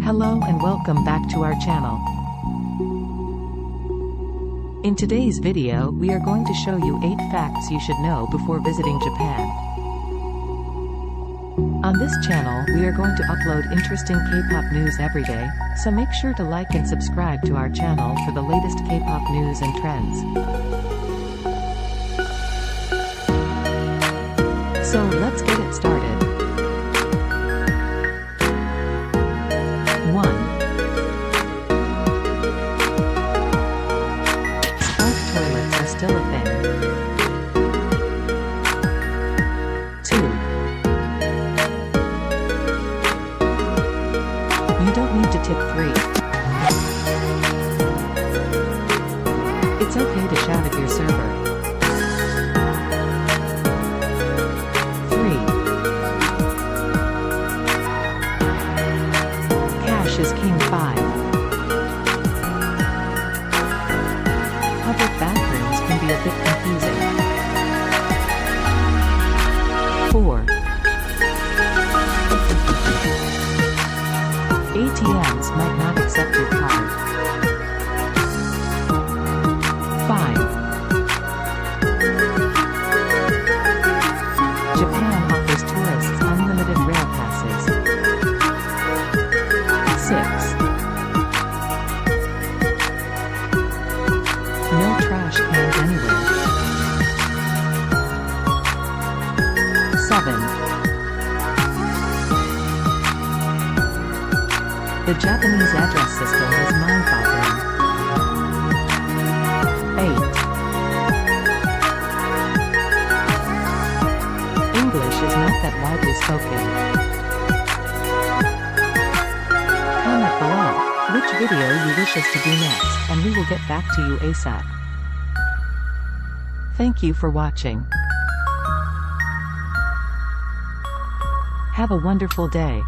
Hello and welcome back to our channel. In today's video, we are going to show you 8 facts you should know before visiting Japan. On this channel, we are going to upload interesting K-pop news every day, so make sure to like and subscribe to our channel for the latest K-pop news and trends. So let's get it started. 1. Spark toilets are still a thing. 2. You don't need to tip 3. It's okay to shout at your server. 3. Cash is king 5. Public bathrooms can be a bit confusing. 4. ATMs might not accept your card. 5. Japan offers tourists unlimited rail passes. 6. No trash cans anywhere. 7. The Japanese address system is mind-boggling. 8. English is not that widely spoken. Comment below which video you wish us to do next, and we will get back to you ASAP. Thank you for watching. Have a wonderful day.